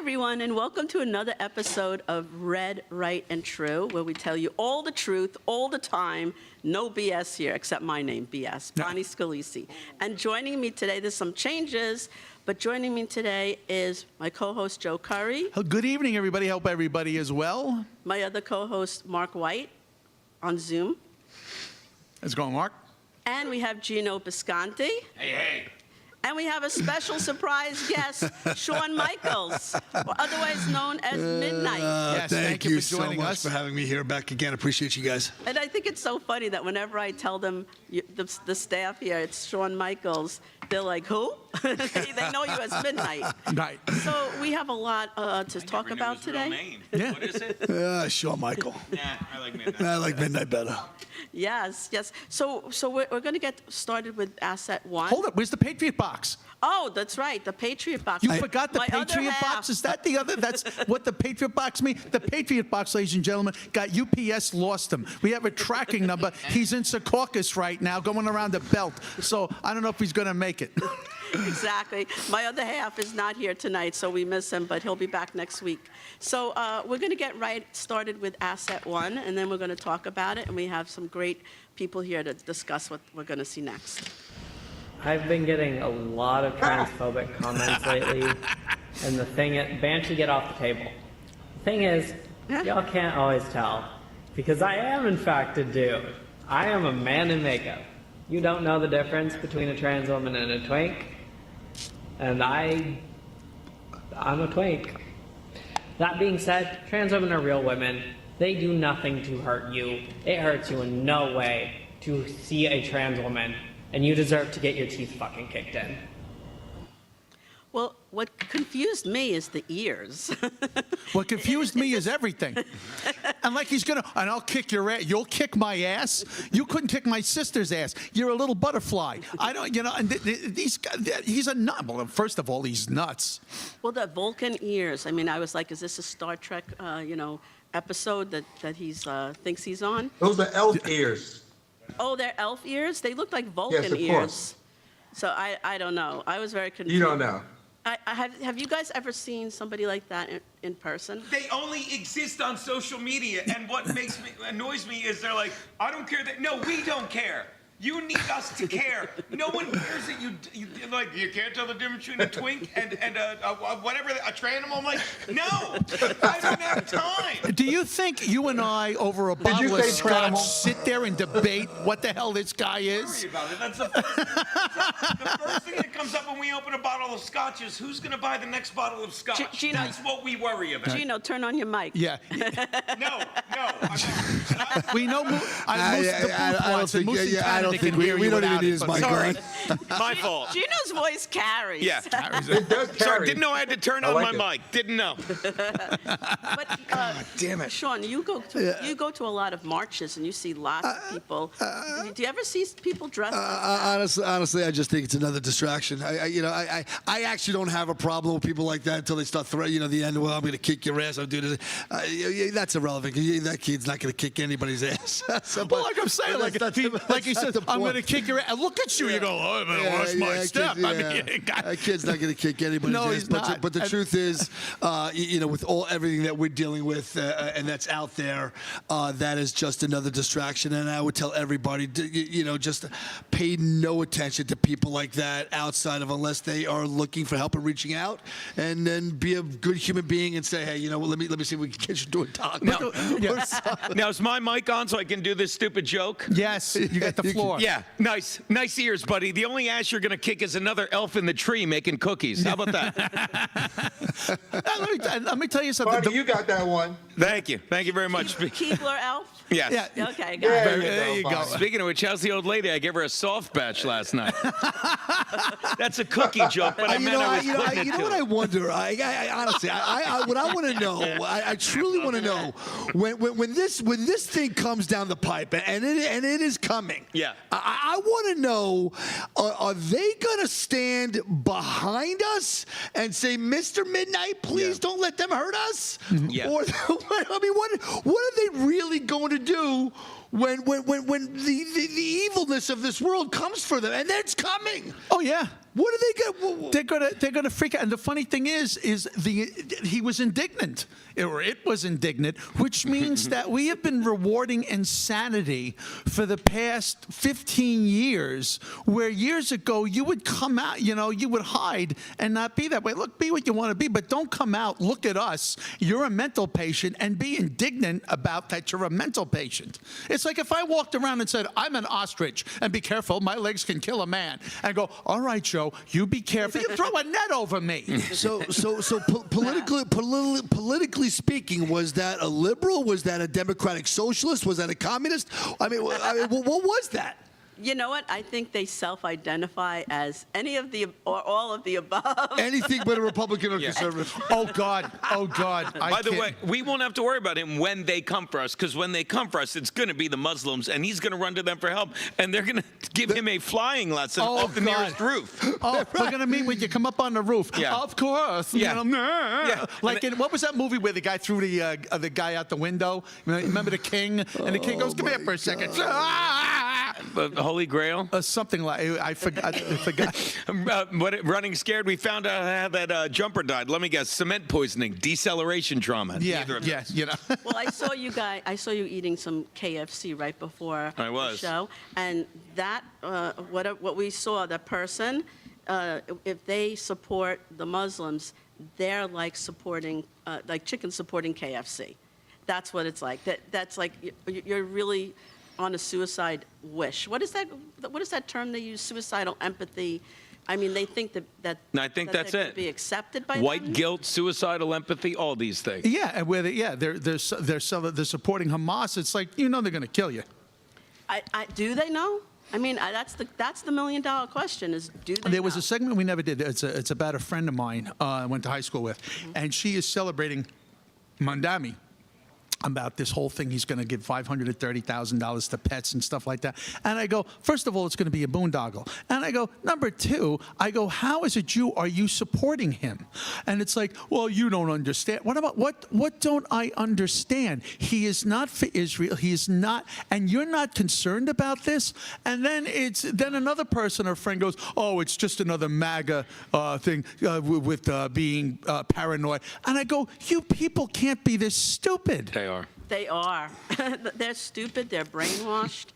everyone, and welcome to another episode of Red, Right, and True, where we tell you all the truth, all the time. No BS here, except my name, BS, Bonnie Scalisi. And joining me today, there's some changes, but joining me today is my co-host, Joe Curry. Good evening, everybody. Hope everybody is well. My other co-host, Mark White, on Zoom. How's it going, Mark? And we have Gino Bisconti. Hey, hey. And we have a special surprise guest, Shawn Michaels, otherwise known as Midnight. Yes, thank you for joining so much us. for having me here back again. Appreciate you guys. And I think it's so funny that whenever I tell them, the staff here, it's Shawn Michaels, they're like, who? they know you as Midnight. Right. So we have a lot to talk about today. Name. Yeah. What is it? Shawn Michael. Nah, I like Midnight. I like Midnight better. Yes, yes. So we're going to get started with Asset One. Hold up. Where's the Patriot box? Oh, that's right, the Patriot box. You forgot the My other Patriot half. box? Is that the other? That's what the Patriot box means? The Patriot box, ladies and gentlemen, got UPS lost him. We have a tracking number. He's in Secaucus right now going around the belt. So I don't know if he's going to make it. Exactly. My other half is not here tonight, so we miss him, but he'll be back next week. So we're going to get right started with Asset One, and then we're going to talk about it, and we have some great people here to discuss what we're going to see next. I've been getting a lot of transphobic comments lately, and the thing is, Banshee, get off the table. The thing is, y'all can't always tell, because I am in fact a dude. I am a man in makeup. You don't know the difference between a trans woman and a twink, and I'm a twink. That being said, trans women are real women. They do nothing to hurt you. It hurts you in no way to see a trans woman, and you deserve to get your teeth fucking kicked in. Well, what confused me is the ears. What confused me is everything. And like he's going to, and I'll kick your ass. You'll kick my ass? You couldn't kick my sister's ass. You're a little butterfly. I don't, and these guys, he's a nut. Well, first of all, he's nuts. Well, the Vulcan ears. I mean, I was like, is this a Star Trek, episode that he thinks he's on? Those are elf ears. Oh, they're elf ears? They look like Vulcan Yes, of ears. course. So I don't know. I was very confused. You don't know. Have you guys ever seen somebody like that in person? They only exist on social media, and what annoys me is they're like, I don't care that. No, we don't care. You need us to care. No one cares that you like. You can't tell the difference between a twink and whatever, a tranimal. I'm like, no, I don't have time. Do you think you and I, over a bottle of say scotch, tranimal? sit there and debate what the hell this guy is? Worry about it. That's the first thing that comes up when we open a bottle of scotch is who's going to buy the next bottle of scotch. Gino, That's what we worry about. Gino, turn on your mic. Yeah. No. We know I don't think we don't even need his mic on. My fault. Gino's voice carries. Yeah. It does carry. Sorry, didn't know I had to turn I on like my it. mic. Didn't know. But, damn it. Sean, you go to a lot of marches and you see lots of people. Do you ever see people dressed up? Honestly, I just think it's another distraction. I actually don't have a problem with people like that until they start threatening. The end. Well, I'm going to kick your ass. I'll do this. That's irrelevant. That kid's not going to kick anybody's ass. Well, like I'm saying, like he said, I'm going to kick your ass. Look at you. You go, oh, man, what's my step? I mean, that kid's not going to kick anybody's No, ass. he's not. But the truth is, with everything that we're dealing with and that's out there, that is just another distraction. And I would tell everybody, just pay no attention to people like that outside of unless they are looking for help and reaching out, and then be a good human being and say, hey, let me see if we can get you to a talk. Now, is my mic on so I can do this stupid joke? Yes, you got the floor. Yeah, nice ears, buddy. The only ass you're gonna kick is another elf in the tree making cookies. How about that? Let me tell you something. Buddy, you got that one. Thank you very much. Keebler elf? Yes. Yeah. Okay, got There it. There you go. Speaking of which, how's the old lady? I gave her a soft batch last night. That's a cookie joke, but I meant I was putting it you know to what her. I wonder? I honestly, what I want to know, I truly want to know, when this thing comes down the pipe, and it is coming. Yeah. I want to know, are they gonna stand behind us and say, Mr. Midnight, please don't let them hurt us? Yeah. Or I mean, what are they really going to do when the evilness of this world comes for them, and it's coming. Oh yeah. What do they get? They're gonna freak out. And the funny thing is he was indignant, or it was indignant, which means that we have been rewarding insanity for the past 15 years. Where years ago you would come out, you would hide and not be that way. Look, be what you want to be, but don't come out. Look at us. You're a mental patient, and be indignant about that. You're a mental patient. It's like if I walked around and said, "I'm an ostrich," and be careful, my legs can kill a man, and go, "All right, Joe. You be careful. You throw a net over me." So politically speaking, was that a liberal? Was that a democratic socialist? Was that a communist? I mean, what was that? You know what? I think they self-identify as any of the or all of the above. Anything but a Republican or conservative. Oh God. By the way, we won't have to worry about him when they come for us, because when they come for us, it's going to be the Muslims, and he's going to run to them for help, and they're going to give him a flying lesson off the nearest roof. Oh, we're gonna meet with you. Come up on the roof. Yeah. Of course. Yeah. Yeah. Like in what was that movie where the guy threw the guy out the window? Remember the king? And the king goes, "Come here for a second." The Holy Grail? Something like I forgot. Running scared, we found out how that jumper died. Let me guess, cement poisoning, deceleration trauma. Neither of them. Yeah. Well, I saw you eating some KFC right before the show, and that what we saw, the person, if they support the Muslims, they're like supporting like chicken supporting KFC. That's what it's like. That's like you're really on a suicide wish. What is that term they use? Suicidal empathy. I mean, they think that I think that's they it. could be accepted by White them. guilt, suicidal empathy, all these things. Yeah, and where they're supporting Hamas. It's like they're going to kill you. Do they know? I mean, that's the $1 million question: is do they? There was know? a segment we never did. It's about a friend of mine I went to high school with, and she is celebrating Mandami about this whole thing. He's going to give $530,000 to pets and stuff like that. And I go, first of all, it's going to be a boondoggle. And I go, number two, how as a Jew are you supporting him? And it's like, well, you don't understand. What don't I understand? He is not for Israel. He is not, and you're not concerned about this? And then another person or friend goes, oh, it's just another MAGA thing with being paranoid. And I go, you people can't be this stupid. They are. They're stupid. They're brainwashed.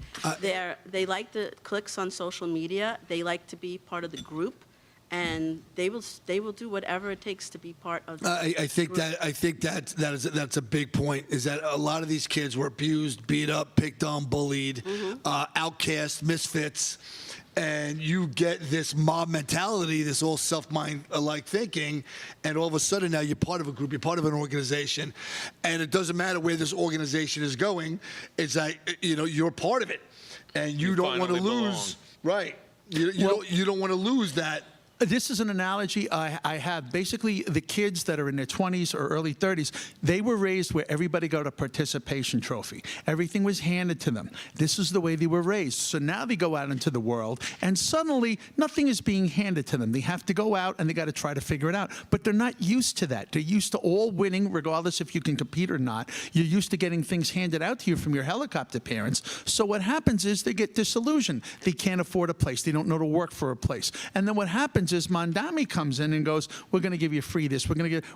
They like the clicks on social media. They like to be part of the group, and they will do whatever it takes to be part of the I think group. that's a big point. Is that a lot of these kids were abused, beat up, picked on, bullied, outcast, misfits. And you get this mob mentality, this all self-mind-alike thinking, and all of a sudden now you're part of a group, you're part of an organization, and it doesn't matter where this organization is going. It's like you're part of it, and you don't want to lose. Right? You don't want to lose that. This is an analogy I have. Basically, the kids that are in their 20s or early 30s, they were raised where everybody got a participation trophy. Everything was handed to them. This is the way they were raised. So now they go out into the world, and suddenly nothing is being handed to them. They have to go out, and they got to try to figure it out. But they're not used to that. They're used to all winning, regardless if you can compete or not. You're used to getting things handed out to you from your helicopter parents. So what happens is they get disillusioned. They can't afford a place. They don't know to work for a place. And then what happens is Mandami comes in and goes, we're going to give you free this.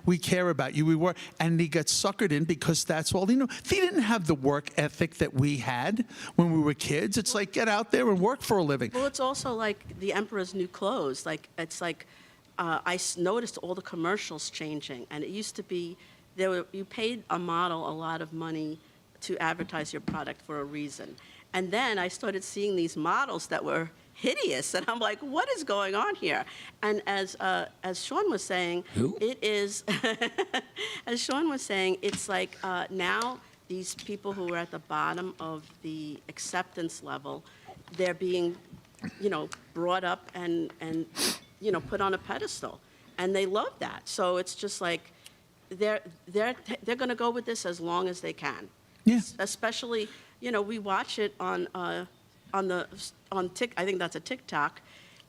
We care about you. We work. And he gets suckered in because that's all they know. They didn't have the work ethic that we had when we were kids. It's like, get out there and work for a living. Well, it's also like the emperor's new clothes. I noticed all the commercials changing, and it used to be you paid a model a lot of money to advertise your product for a reason. And then I started seeing these models that were hideous, and I'm like, what is going on here? And as Sean was saying, it is, as Sean was saying, it's like now these people who are at the bottom of the acceptance level, they're being, brought up and put on a pedestal, and they love that. So it's just like they're going to go with this as long as they can. Yeah. Especially, we watch it on I think that's a TikTok.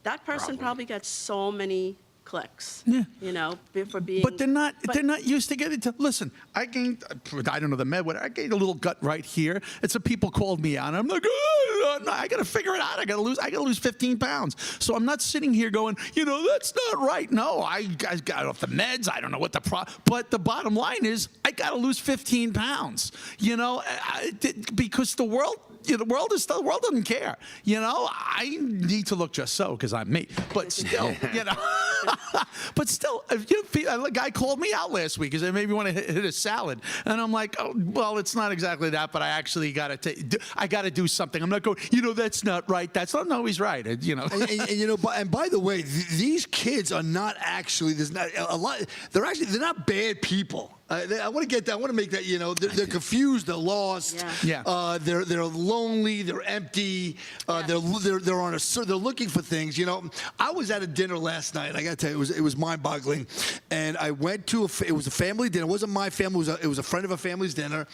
That person probably gets so many clicks. Yeah. You know, for being. But they're not. They're not used to getting to. Listen, I gained. I don't know the med. I gained a little gut right here. It's a people called me out. And I'm like, oh, no, I got to figure it out. I got to lose 15 pounds. So I'm not sitting here going, that's not right. No, I got off the meds. I don't know what but the bottom line is, I got to lose 15 pounds. Because the world. The world doesn't care. I need to look just so because I'm me. But still, but still, a guy called me out last week because they made me want to hit a salad, and I'm like, oh, well, it's not exactly that, but I actually got to do something. I'm not going. That's not right. That's not. No, he's right. And by the way, these kids are not actually. There's not a lot. They're not bad people. I want to get that. I want to make that. They're confused. They're lost. Yeah. They're lonely. They're empty. They're on a. They're looking for things. I was at a dinner last night. I got to tell you, it was mind-boggling. And I went to it was a family dinner. It wasn't my family. It was a friend of a family's dinner,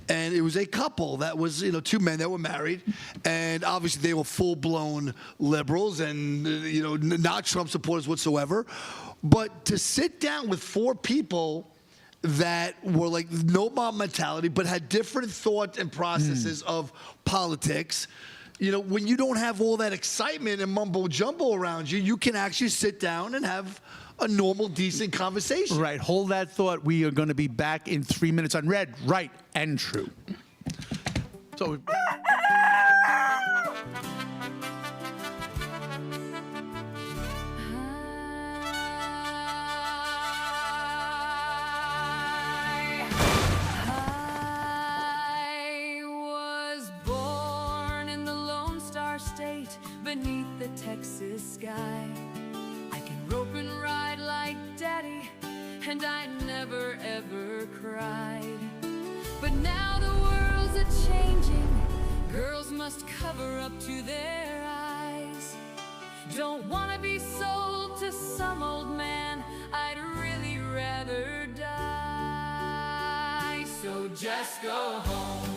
and it was a couple that was two men that were married, and obviously they were full-blown liberals and not Trump supporters whatsoever. But to sit down with four people that were like no mob mentality, but had different thought and processes of politics. When you don't have all that excitement and mumbo jumbo around you, you can actually sit down and have a normal, decent conversation. Right. Hold that thought. We are going to be back in 3 minutes on Red, Right, and True. So. Beneath the Texas sky, I can rope and ride like Daddy, and I never ever cried. But now the world's a-changing. Girls must cover up to their eyes. Don't wanna be sold to some old man. I'd really rather die. So just go home.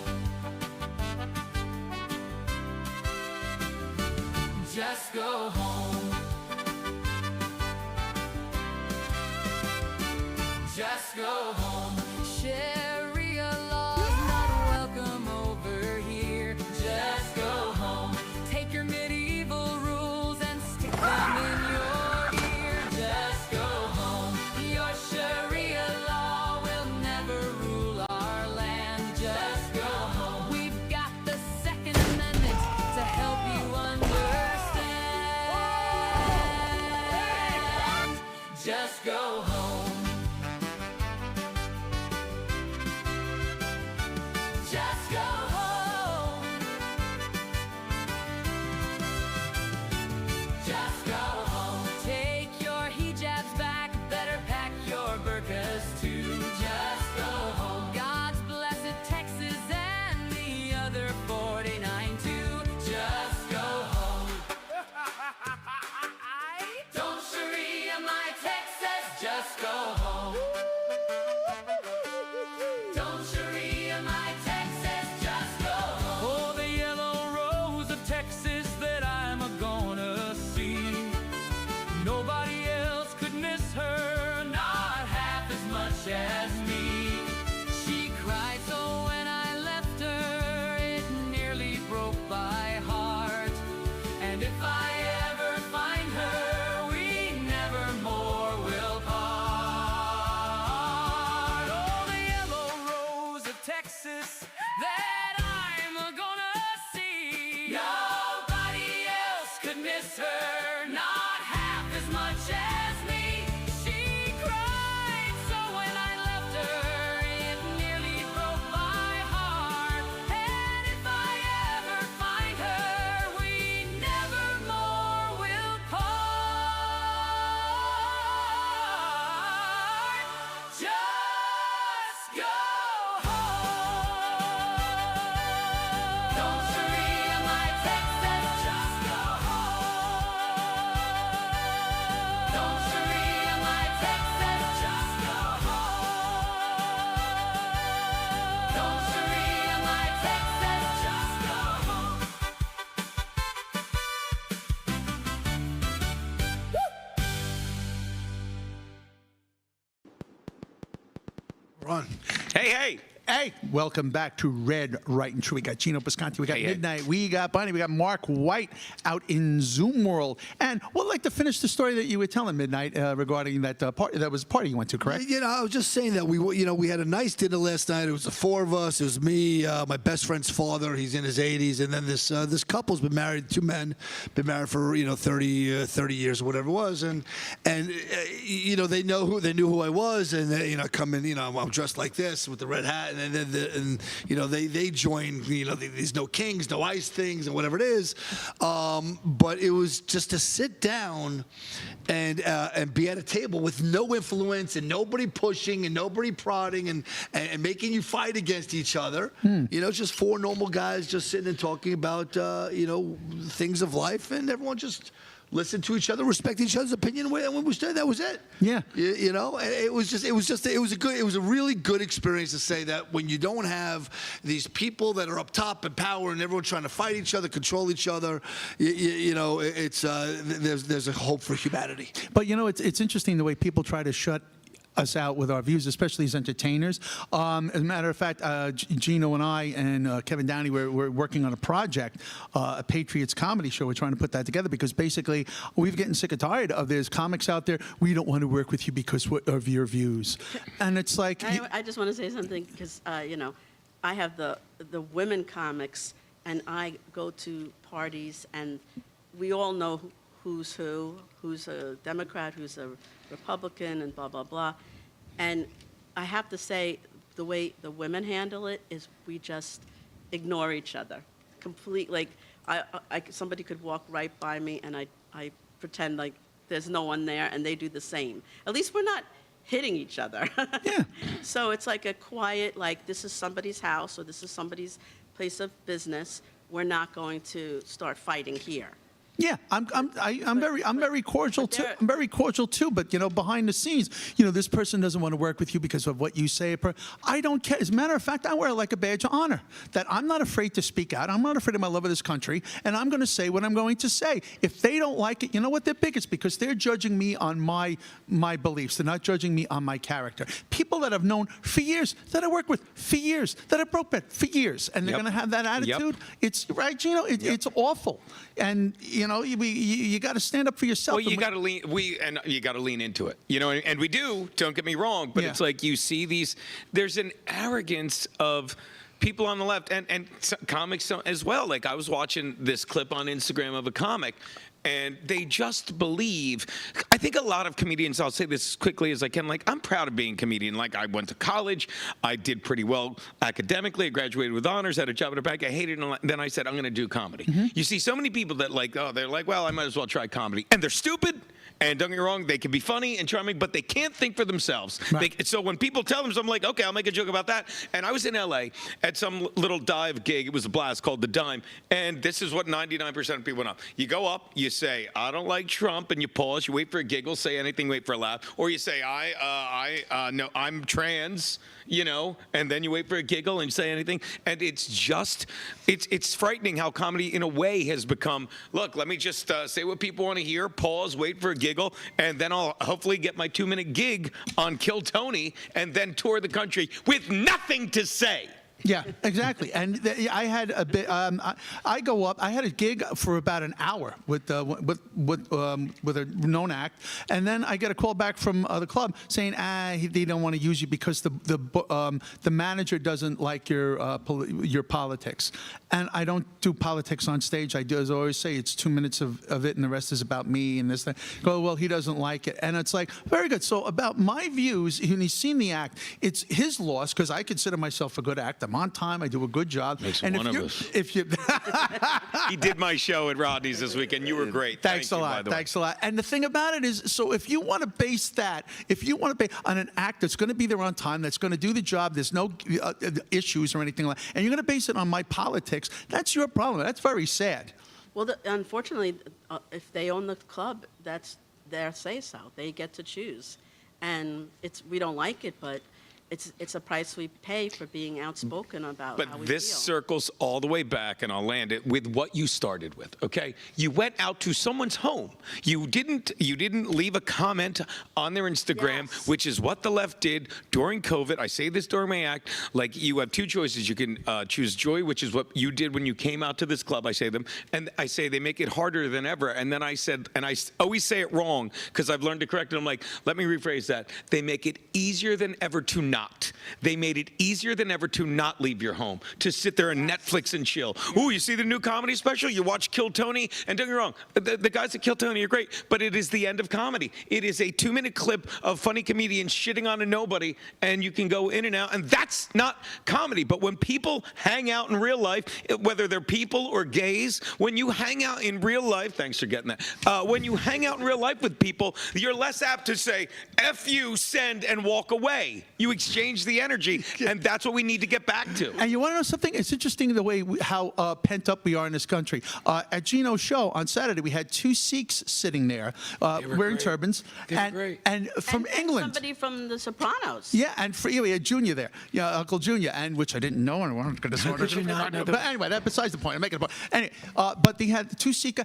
Just go home. Just go home. Sharia law's not welcome over here. Just go home. Take your medieval rules and stick them in your ear. Just go home. Your Sharia law will never rule our land. Just go home. We've got the Second Amendment to help you understand. Just go home. Just go home. Just go home. Take your hijabs back, better pack your burqas too. Just go home. God's blessed Texas and the other 49 too. Just go home. Don't Sharia my Texas, just go home. Don't Sharia my Texas, just go home. Oh, the yellow rose of Texas that I'm gonna see. Nobody else could miss her, not half as much as me. She cried so when I left her, it nearly broke my heart. And if I ever find her, we never more will part. Oh, the yellow rose of Texas that I'm gonna see. Nobody else could miss her, not half as much as me. She cried so when I left her, Ron. Hey, hey. Hey, welcome back to Red, Right, and True. We got Gino Bisconti, we got Hey, hey. Midnight, we got Bonnie, we got Mark White out in Zoom World. And we'd like to finish the story that you were telling, Midnight, regarding that party. That was a party you went to, correct? You know, I was just saying that we had a nice dinner last night. It was the four of us. It was me, my best friend's father. He's in his 80s, and then this couple's been married. Two men, been married for 30 years or whatever it was, and they knew who I was, and they, come in. I'm dressed like this with the red hat, and they joined. There's no kings, no ice things, and whatever it is. But it was just to sit down and be at a table with no influence and nobody pushing and nobody prodding and making you fight against each other. Just four normal guys just sitting and talking about things of life, and everyone just listen to each other, respect each other's opinion, and when we stood, that was it. Yeah. It was a really good experience to say that when you don't have these people that are up top in power and everyone trying to fight each other, control each other, there's a hope for humanity. But it's interesting the way people try to shut us out with our views, especially as entertainers. As a matter of fact, Gino and I and Kevin Downey, we're working on a project, a Patriots comedy show. We're trying to put that together because basically we're getting sick and tired of there's comics out there. We don't want to work with you because of your views. And it's like... I just want to say something because, I have the women comics and I go to parties and we all know who's a Democrat, who's a Republican, and blah, blah, blah. And I have to say, the way the women handle it is we just ignore each other completely. Like, somebody could walk right by me, and I pretend like there's no one there, and they do the same. At least we're not hitting each other. Yeah. So it's like a quiet, like, this is somebody's house, or this is somebody's place of business. We're not going to start fighting here. Yeah, I'm very cordial too. I'm very cordial too. But behind the scenes, this person doesn't want to work with you because of what you say. I don't care. As a matter of fact, I wear it like a badge of honor. That I'm not afraid to speak out. I'm not afraid of my love of this country, and I'm going to say what I'm going to say. If they don't like it, you know what? They're bigots because they're judging me on my beliefs. They're not judging me on my character. People that I've known for years, that I work with for years, that I broke bread for years, and they're going to have that attitude. It's right, Gino. It's awful, and you got to stand up for yourself. Well, you got to lean. You got to lean into it. And we do. Don't get me wrong, but it's like you see these. There's an arrogance of people on the left and comics as well. Like I was watching this clip on Instagram of a comic. And they just believe. I think a lot of comedians, I'll say this as quickly as I can, like, I'm proud of being a comedian. Like, I went to college. I did pretty well academically. I graduated with honors, had a job at a bank. I hated it. And then I said, I'm going to do comedy. You see so many people that, they're like, well, I might as well try comedy. And they're stupid. And don't get me wrong, they can be funny and charming, but they can't think for themselves. Right. So when people tell them, so I'm like, okay, I'll make a joke about that. And I was in L.A. at some little dive gig. It was a blast called The Dime. And this is what 99% of people know. You go up, you say, I don't like Trump, and you pause. You wait for a giggle, say anything, wait for a laugh. Or you say, no, I'm trans, and then you wait for a giggle and you say anything. And it's just, it's frightening how comedy, in a way, has become, look, let me just say what people want to hear, pause, wait for a giggle, and then I'll hopefully get my 2-minute gig on Kill Tony and then tour the country with nothing to say. Yeah, exactly. And I had a bit. I go up. I had a gig for about an hour with a known act, and then I get a call back from the club saying, they don't want to use you because the manager doesn't like your politics. And I don't do politics on stage. I do, as I always say, it's 2 minutes of it, and the rest is about me and this thing. Go, well, he doesn't like it, and it's like very good. So about my views, when he's seen the act, it's his loss because I consider myself a good actor. I'm on time. I do a good job. Makes and one if of you, us. if you, He did my show at Rodney's this weekend. You were great. Thanks a lot. Thanks a lot. And the thing about it is, so if you want to base that, if you want to base on an act that's going to be there on time, that's going to do the job, there's no issues or anything like, and you're going to base it on my politics, that's your problem. That's very sad. Well, unfortunately, if they own the club, that's their say-so. They get to choose. And we don't like it, but it's a price we pay for being outspoken about how we But this feel. circles all the way back, and I'll land it with what you started with. Okay, you went out to someone's home. You didn't leave a comment on their Instagram, Yes. which is what the left did during COVID. I say this during my act. Like, you have two choices. You can choose joy, which is what you did when you came out to this club. I say them, and I say they make it harder than ever. And then I said, and I always say it wrong because I've learned to correct it. I'm like, let me rephrase that. They make it easier than ever to not. They made it easier than ever to not leave your home, to sit there and Netflix and chill. Ooh, you see the new comedy special? You watch Kill Tony? And don't get me wrong, the guys that Kill Tony are great, but it is the end of comedy. It is a 2-minute clip of funny comedians shitting on a nobody, and you can go in and out, and that's not comedy. But when people hang out in real life, whether they're people or gays, when you hang out in real life, thanks for getting that, when you hang out in real life with people, you're less apt to say, F you, send, and walk away. You exchange the energy, and that's what we need to get back to. And you want to know something? It's interesting the way how pent up we are in this country. At Gino's show on Saturday, we had 2 Sikhs sitting there wearing great. turbans, They were and great. and from And England. somebody from The Sopranos. Yeah, and we had Junior there, Uncle Junior, and which I didn't know, and I wasn't going to sort could you not know that? But anyway, that's besides the point. I'm making a point. Anyway, but they had the 2 Sikh.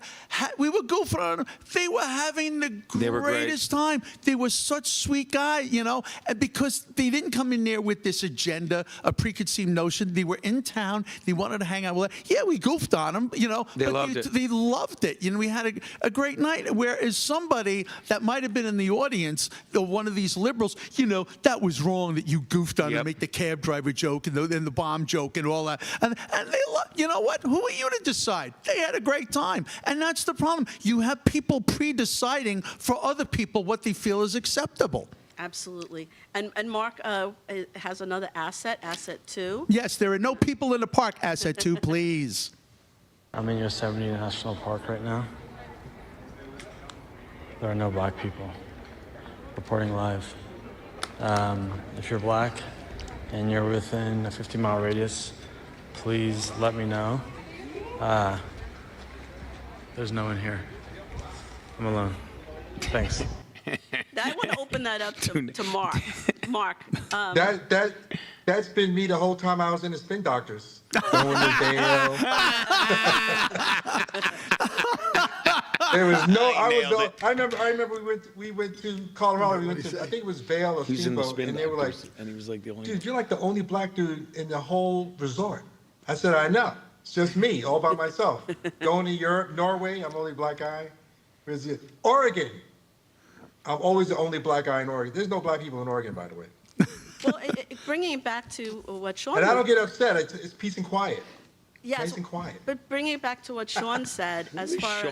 We were goofing on them. They were having the They were great. greatest time. They were such sweet guys, and because they didn't come in there with this agenda, a preconceived notion. They were in town. They wanted to hang out with us. Yeah, we goofed on them, They but loved it. They loved it. We had a great night. Whereas somebody that might have been in the audience, one of these liberals, that was wrong that you goofed on Yep. and make the cab driver joke and the bomb joke and all that. And they you know what? Who are you to decide? They had a great time. And that's the problem. You have people pre-deciding for other people what they feel is acceptable. Absolutely. And Mark has another asset 2. Yes, there are no people in the park, asset 2, please. I'm in Yosemite National Park right now. There are no black people. Reporting live. If you're black and you're within a 50-mile radius, please let me know. There's no one here. I'm alone. Thanks. Now, I want to open that up to Mark. Mark, That's been me the whole time I was in the spin doctors. Going to bail. There was no. I remember we went to Colorado. We went to, I think it was Vail or Steamboat, and they were like, and he was like the only. "Dude, you're like the only black dude in the whole resort." I said, "I know. It's just me, all by myself. Going to Europe, Norway. I'm the only black guy. Where's it? Oregon. I'm always the only black guy in Oregon. There's no black people in Oregon, by the way. well, bringing it back to what Sean... And I don't get upset. It's peace and quiet. Yes, nice and quiet. But bringing it back to what Sean said, as far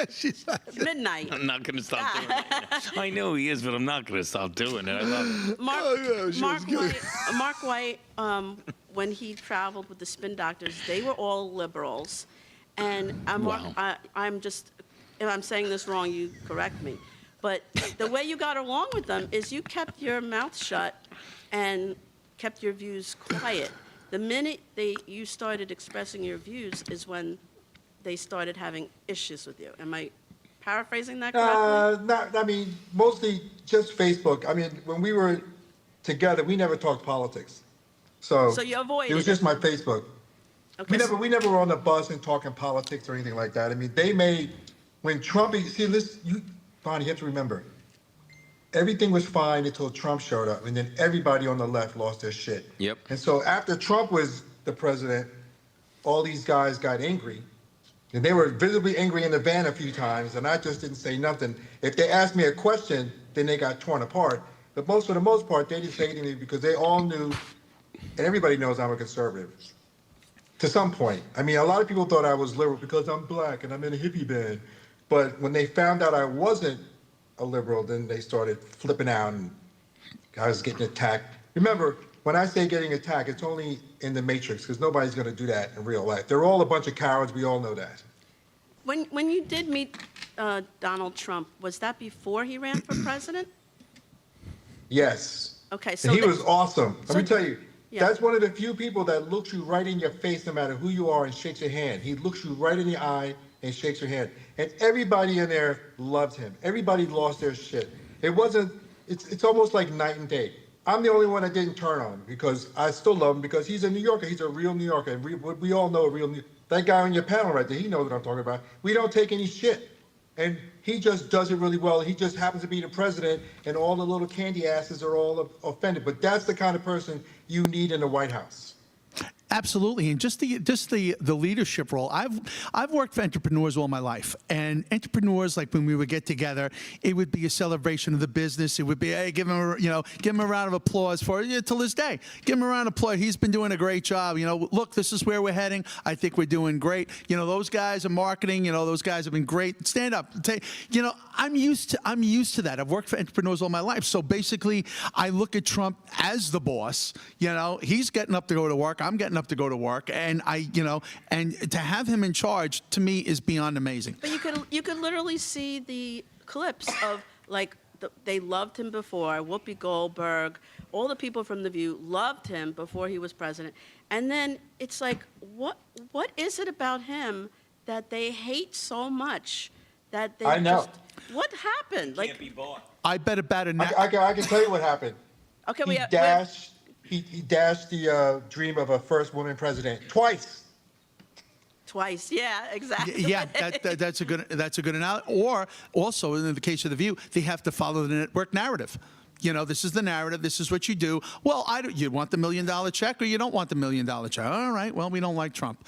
She's like, as midnight, I'm not going to stop doing it. I know he is, but I'm not going to stop doing it. I love it. Mark White, when he traveled with the Spin Doctors, they were all liberals. And Mark, Wow. I'm just, if I'm saying this wrong, you correct me. But the way you got along with them is you kept your mouth shut and kept your views quiet. The minute you started expressing your views is when they started having issues with you. Am I paraphrasing that correctly? I mean, mostly just Facebook. I mean, when we were together, we never talked politics. So you avoided it was just my Facebook. Okay, We never were on the bus and talking politics or anything like that. I mean, when Trump, Bonnie, you have to remember, everything was fine until Trump showed up, and then everybody on the left lost their shit. Yep. And so after Trump was the president, all these guys got angry, and they were visibly angry in the van a few times, and I just didn't say nothing. If they asked me a question, then they got torn apart. But for the most part, they didn't say anything because they all knew, and everybody knows I'm a conservative. To some point. I mean, a lot of people thought I was liberal because I'm black and I'm in a hippie band. But when they found out I wasn't a liberal, then they started flipping out and I was getting attacked. Remember, when I say getting attacked, it's only in the Matrix because nobody's going to do that in real life. They're all a bunch of cowards. We all know that. When you did meet Donald Trump, was that before he ran for president? Yes. Okay, so And he was awesome. Let me tell you, Yeah. that's one of the few people that looks you right in your face no matter who you are and shakes your hand. He looks you right in the eye and shakes your hand. And everybody in there loved him. Everybody lost their shit. It's almost like night and day. I'm the only one that didn't turn on him because I still love him because he's a New Yorker. He's a real New Yorker. And we all know a real New That guy on your panel right there, he knows what I'm talking about. We don't take any shit. And he just does it really well. He just happens to be the president, and all the little candy asses are all offended. But that's the kind of person you need in the White House. Absolutely, and just the leadership role. I've worked for entrepreneurs all my life, and entrepreneurs, like when we would get together, it would be a celebration of the business. It would be, hey, give him a round of applause for it. Till this day, give him a round of applause. He's been doing a great job. Look, this is where we're heading. I think we're doing great. Those guys are marketing. Those guys have been great. Stand up. I'm used to that. I've worked for entrepreneurs all my life, so basically, I look at Trump as the boss. He's getting up to go to work. I'm getting up to go to work, and and to have him in charge to me is beyond amazing. But you could literally see the clips of they loved him before. Whoopi Goldberg, all the people from The View loved him before he was president, and then it's like, what is it about him that they hate so much that they I know. what happened? Can't be bought. I bet about it now. I can tell you what happened. Okay, He dashed the dream of a first woman president twice. Twice, yeah, exactly. Yeah, that's a good analogy. Or also, in the case of The View, they have to follow the network narrative. This is the narrative. This is what you do. Well, you want the $1 million check or you don't want the $1 million check? All right. Well, we don't like Trump.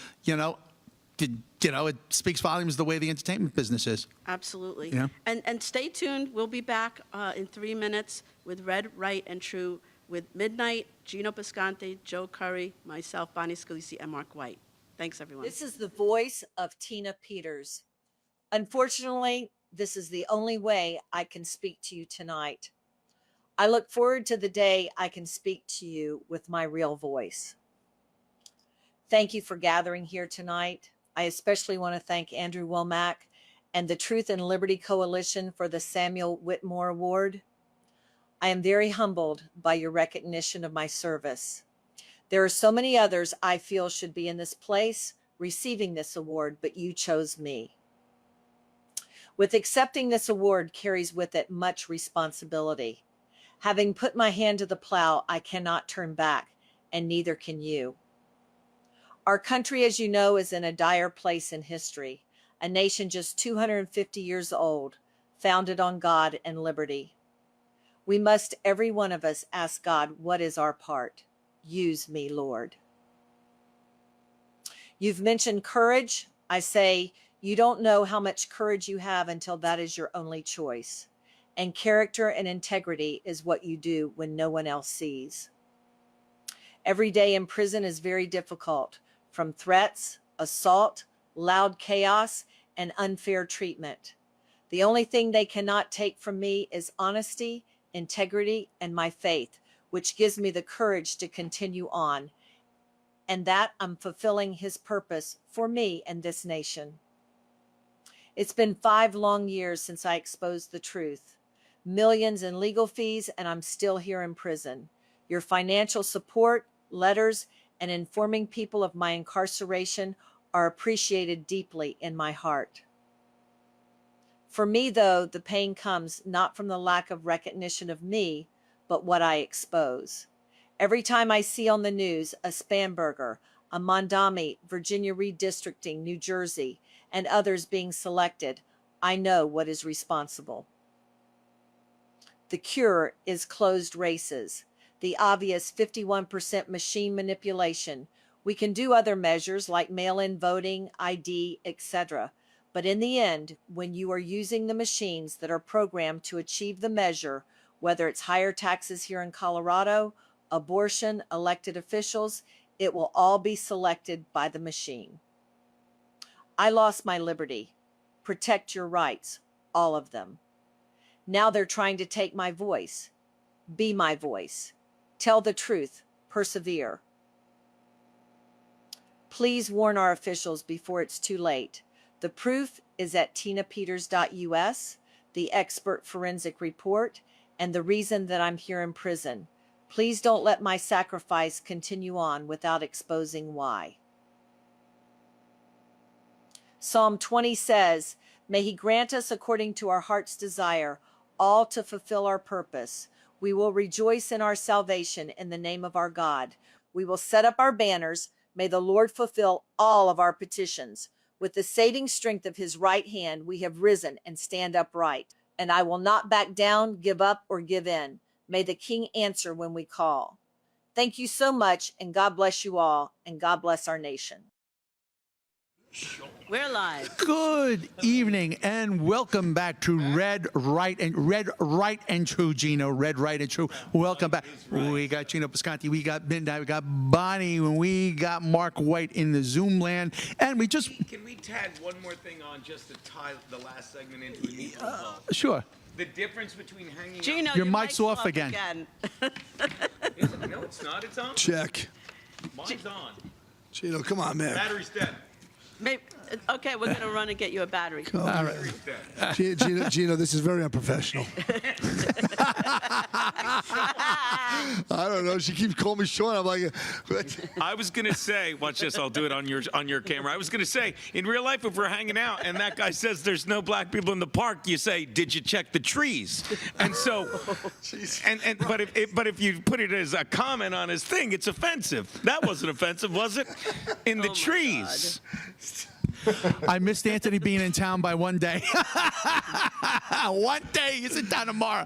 It speaks volumes the way the entertainment business is. Absolutely. Yeah. And stay tuned. We'll be back in 3 minutes with Red, Right, and True with Midnight, Gino Piscante, Joe Curry, myself, Bonnie Scalisi, and Mark White. Thanks, everyone. This is the voice of Tina Peters. Unfortunately, this is the only way I can speak to you tonight. I look forward to the day I can speak to you with my real voice. Thank you for gathering here tonight. I especially want to thank Andrew Womack and the Truth and Liberty Coalition for the Samuel Whitmore Award. I am very humbled by your recognition of my service. There are so many others I feel should be in this place receiving this award, but you chose me. With accepting this award carries with it much responsibility. Having put my hand to the plow, I cannot turn back, and neither can you. Our country, as you know, is in a dire place in history, a nation just 250 years old, founded on God and liberty. We must, every one of us, ask God, what is our part? Use me, Lord. You've mentioned courage. I say, you don't know how much courage you have until that is your only choice. And character and integrity is what you do when no one else sees. Every day in prison is very difficult, from threats, assault, loud chaos, and unfair treatment. The only thing they cannot take from me is honesty, integrity, and my faith, which gives me the courage to continue on, and that I'm fulfilling his purpose for me and this nation. It's been 5 long years since I exposed the truth, millions in legal fees, and I'm still here in prison. Your financial support, letters, and informing people of my incarceration are appreciated deeply in my heart. For me, though, the pain comes not from the lack of recognition of me, but what I expose. Every time I see on the news a Spanberger, a Mondami, Virginia redistricting, New Jersey, and others being selected, I know what is responsible. The cure is closed races, the obvious 51% machine manipulation. We can do other measures like mail-in voting, ID, etc. But in the end, when you are using the machines that are programmed to achieve the measure, whether it's higher taxes here in Colorado, abortion, elected officials, it will all be selected by the machine. I lost my liberty. Protect your rights, all of them. Now they're trying to take my voice. Be my voice. Tell the truth. Persevere. Please warn our officials before it's too late. The proof is at tinapeters.us, the expert forensic report, and the reason that I'm here in prison. Please don't let my sacrifice continue on without exposing why. Psalm 20 says, "May he grant us according to our heart's desire, all to fulfill our purpose. We will rejoice in our salvation in the name of our God. We will set up our banners. May the Lord fulfill all of our petitions. With the saving strength of his right hand, we have risen and stand upright. And I will not back down, give up, or give in. May the King answer when we call. Thank you so much, and God bless you all, and God bless our nation. We're live. Good evening and welcome back to Red, Right, and True, Gino. Red, Right, and True. Welcome back. We got Gino Pisconti, we got Midnight, we got Bonnie, and we got Mark White in the Zoom land. And we just... Can we tag one more thing on just to tie the last segment into a neat little bow? Sure. The difference between hanging Gino, Your mic's off again. Is it? No, it's not. It's on. Check. Mine's on. Gino, come on, man. Battery's dead. Maybe, okay, we're going to run and get you a battery. All right. Battery's dead. Gino, this is very unprofessional. I don't know. She keeps calling me Sean. I'm like, I was gonna say, watch this. I'll do it on your camera. I was gonna say, in real life, if we're hanging out and that guy says there's no black people in the park, you say, "Did you check the trees?" And so, but if you put it as a comment on his thing, it's offensive. That wasn't offensive, was it? In the trees. I missed Anthony being in town by one day. One day, he's in town tomorrow.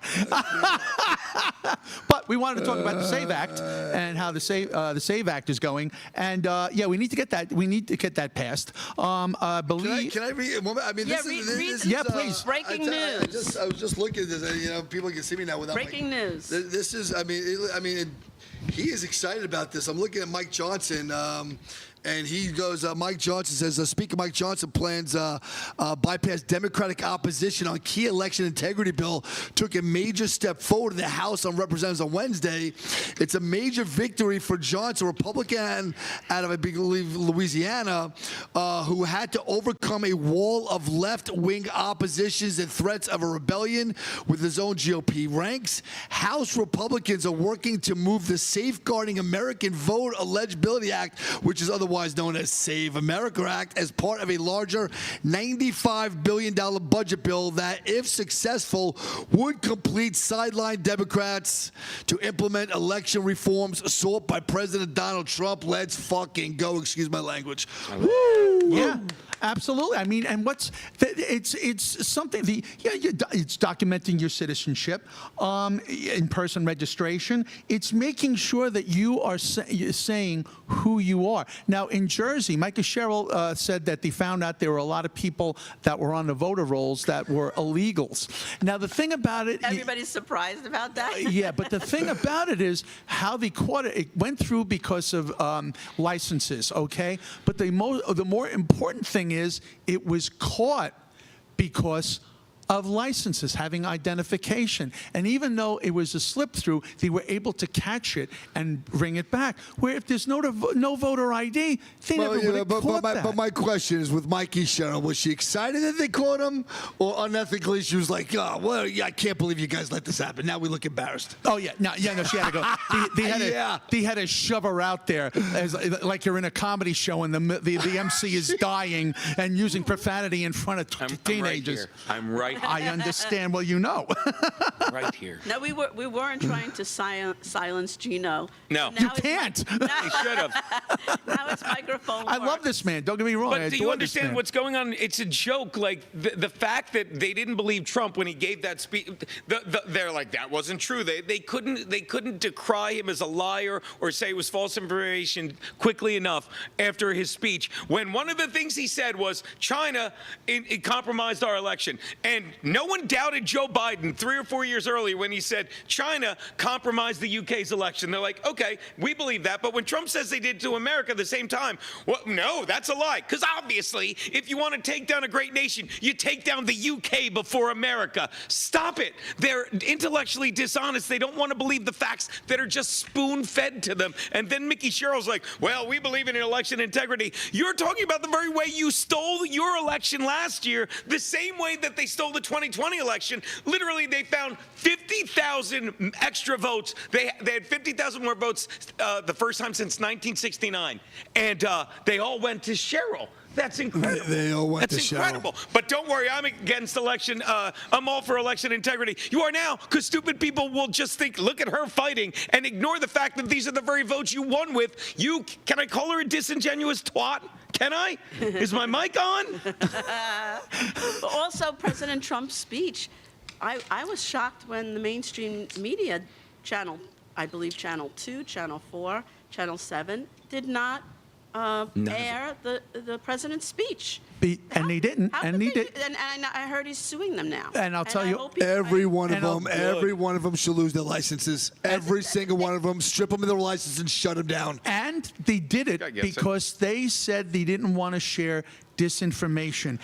But we wanted to talk about the SAVE Act and how the SAVE Act is going. And yeah, we need to get that. We need to get that passed. I believe. can I read? I mean, Yeah, this is Yeah, please. Breaking news. I was just looking at this. You know, people can see me now without Breaking news. This is. I mean, he is excited about this. I'm looking at Mike Johnson. And he goes, Mike Johnson says, Speaker Mike Johnson plans bypass Democratic opposition on key election integrity bill, took a major step forward in the House of Representatives on Wednesday. It's a major victory for Johnson, a Republican out of, I believe, Louisiana, who had to overcome a wall of left-wing oppositions and threats of a rebellion with his own GOP ranks. House Republicans are working to move the Safeguarding American Vote Eligibility Act, which is otherwise known as Save America Act, as part of a larger $95 billion budget bill that, if successful, would complete sideline Democrats to implement election reforms sought by President Donald Trump. Let's fucking go. Excuse my language. Woo! Yeah. Absolutely. I mean, and it's something. It's documenting your citizenship, in-person registration. It's making sure that you are saying who you are. Now, in Jersey, Micah Sherrill said that they found out there were a lot of people that were on the voter rolls that were illegals. Now, the thing about it, Everybody's surprised about that? yeah, but the thing about it is how they caught it. It went through because of licenses, okay? But the more important thing is it was caught because of licenses, having identification. And even though it was a slip through, they were able to catch it and bring it back. Where if there's no voter ID, they never would have caught that. But my question is, with Mikey Sherrill, was she excited that they caught him? Or unethically, she was like, oh, well, yeah, I can't believe you guys let this happen. Now we look embarrassed. Oh, yeah. No, she had to go. They had to shove her out there like you're in a comedy show and the MC is dying and using profanity in front of teenagers. I'm right here. I understand. Well, you know. Right here. No, we weren't trying to silence Gino. No. Now You it's can't. They should have. Now it's microphone. I love this man. Don't get me wrong. I But do you adore understand this man. what's going on? It's a joke. Like the fact that they didn't believe Trump when he gave that speech. They're like, that wasn't true. They couldn't decry him as a liar or say it was false information quickly enough after his speech. When one of the things he said was China it compromised our election, and no one doubted Joe Biden 3 or 4 years earlier when he said China compromised the UK's election. They're like, okay, we believe that. But when Trump says they did to America at the same time, well, no, that's a lie. Because obviously, if you want to take down a great nation, you take down the UK before America. Stop it. They're intellectually dishonest. They don't want to believe the facts that are just spoon-fed to them. And then Mickey Sherrill's like, well, we believe in election integrity. You're talking about the very way you stole your election last year, the same way that they stole the 2020 election. Literally, they found 50,000 extra votes. They had 50,000 more votes the first time since 1969. And they all went to Sherrill. That's incredible. They all went That's to incredible. But don't worry, I'm against election. I'm all for election integrity. You are now, because stupid people will just think, look at her fighting, and ignore the fact that these are the very votes you won with. Can I call her a disingenuous twat? Can I? Is my mic on? Also, President Trump's speech. I was shocked when the mainstream media channel, I believe Channel 2, Channel 4, Channel 7, did not air the president's speech. And they didn't. How And could he they did. do- and I heard he's suing them now. And I'll tell I you, hope he's Every right. one of And every one of them should lose their licenses. Every single one of them, strip them of their license and shut them down. And they did it I guess so. because they said they didn't want to share disinformation.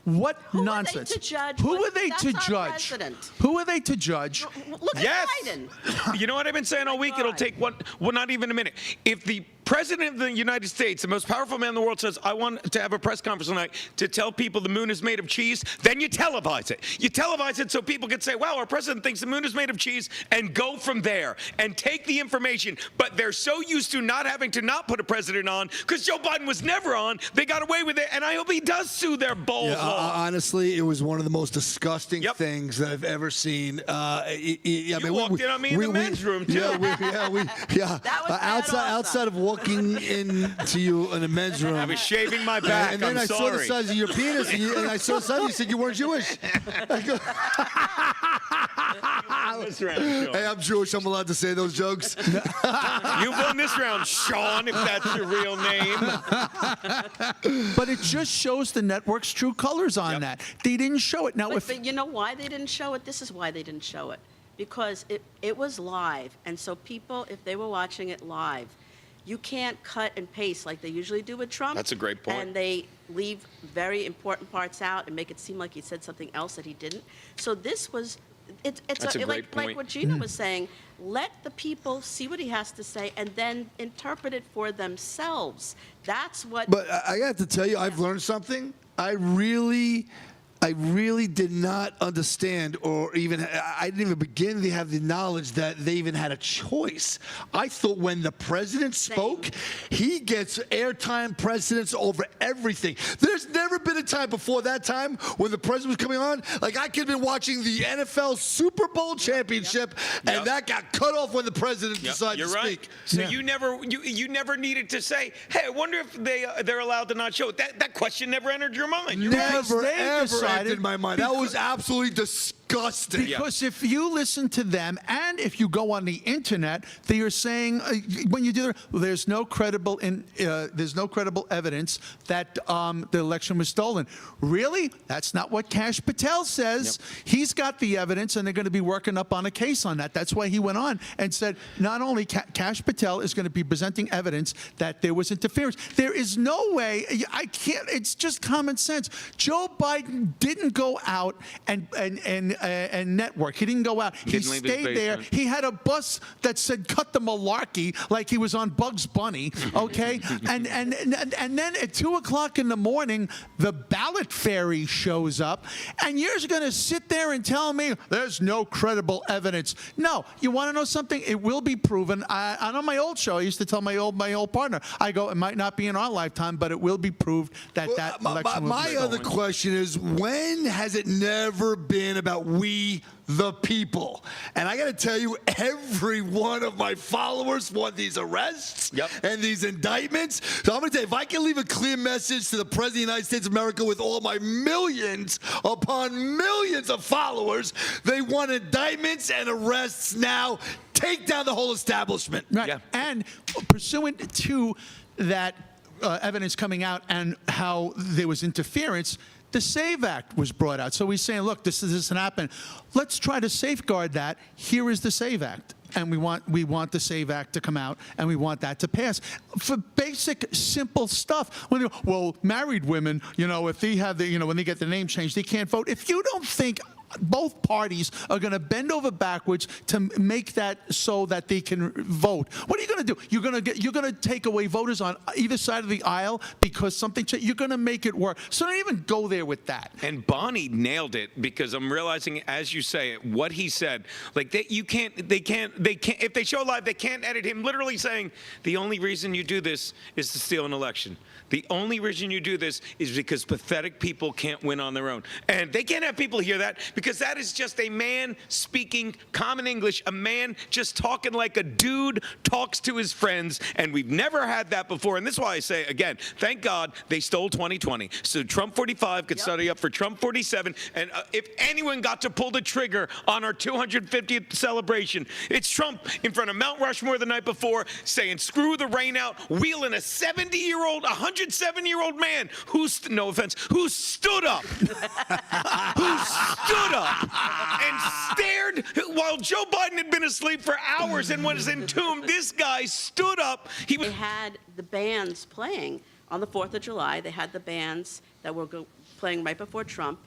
What Who nonsense. are they to judge? Who are they That's to our judge? president. Who are they to judge? Look Yes. at Biden. You know what I've been saying all week? It'll God. take not even a minute. If the president of the United States, the most powerful man in the world, says, I want to have a press conference tonight to tell people the moon is made of cheese, then you televise it. You televise it so people can say, wow, our president thinks the moon is made of cheese, and go from there and take the information. But they're so used to not having to not put a president on, because Joe Biden was never on, they got away with it, and I hope he does sue their balls Yeah, off. honestly, it was one of the most disgusting Yep. things that I've ever seen. You walked in on me in the men's room, too. Yeah, That was bad outside also. outside of walking into you in the men's room. I was shaving my back. And then I'm I saw the sorry. size of your penis, and I saw the size. You said you weren't Jewish. This round, Sean. Hey, I'm Jewish. I'm allowed to say those jokes. You won this round, Sean, if that's your real name. But it just shows the network's true colors on Yep. that. They didn't show it. Now, But you know why they didn't show it? This is why they didn't show it. Because it was live. And so people, if they were watching it live, you can't cut and paste like they usually do with Trump. That's a great point. And they leave very important parts out and make it seem like he said something else that he didn't. So this was, That's a great like point. what Gina was saying, let the people see what he has to say and then interpret it for themselves. That's what. But I got to tell you, I've learned something. I really did not understand, or even I didn't even begin to have the knowledge that they even had a choice. I thought when the president spoke, he gets airtime precedence over everything. There's never been a time before that time when the president was coming on. Like, I could have been watching the NFL Super Bowl championship, Yep. and that got cut off when the president decided You're to right. speak. So Yeah. you never needed to say, hey, I wonder if they're allowed to not show it. That question never entered your mind. You're right. Never, they ever decided entered my mind. That was absolutely disgusting. Because if you listen to them and if you go on the internet, they are saying when you do, there's no credible evidence that the election was stolen. Really? That's not what Kash Patel says. He's got the evidence, and they're going to be working up on a case on that. That's why he went on and said not only Kash Patel is going to be presenting evidence that there was interference. There is no way. I can't. It's just common sense. Joe Biden didn't go out and network. He didn't go out. He Didn't leave his stayed there. basement. He had a bus that said "Cut the Malarkey," like he was on Bugs Bunny. Okay, and then at 2:00 in the morning, the ballot fairy shows up, and you're going to sit there and tell me there's no credible evidence. No, you want to know something? It will be proven. On my old show, I used to tell my old partner, I go, it might not be in our lifetime, but it will be proved that election was My stolen. other question is, when has it never been about we the people? And I got to tell you, every one of my followers want these arrests and these indictments. So I'm going to tell you, if I can leave a clear message to the President of the United States of America with all my millions upon millions of followers, they want indictments and arrests now. Take down the whole establishment. Right. Yeah. And pursuant to that evidence coming out and how there was interference, the SAVE Act was brought out. So we're saying, look, this doesn't happen. Let's try to safeguard that. Here is the SAVE Act. And we want the SAVE Act to come out, and we want that to pass for basic, simple stuff. Well, married women, if they have when they get their name changed, they can't vote. If you don't think both parties are going to bend over backwards to make that so that they can vote. What are you going to do? You're going to take away voters on either side of the aisle because something changed. You're going to make it work. So don't even go there with that. And Bonnie nailed it, because I'm realizing as you say it, what he said, like they can't, if they show live, they can't edit him literally saying, the only reason you do this is to steal an election. The only reason you do this is because pathetic people can't win on their own. And they can't have people hear that, because that is just a man speaking common English, a man just talking like a dude talks to his friends. And we've never had that before. And this is why I say, again, thank God they stole 2020. So Trump 45 could study up for Trump 47. And if anyone got to pull the trigger on our 250th celebration, it's Trump in front of Mount Rushmore the night before saying, screw the rain out, wheeling a 70-year-old, 107-year-old man who's, no offense, who stood up, and stared while Joe Biden had been asleep for hours and was entombed. This guy stood up. They had the bands playing on the 4th of July. They had the bands that were playing right before Trump.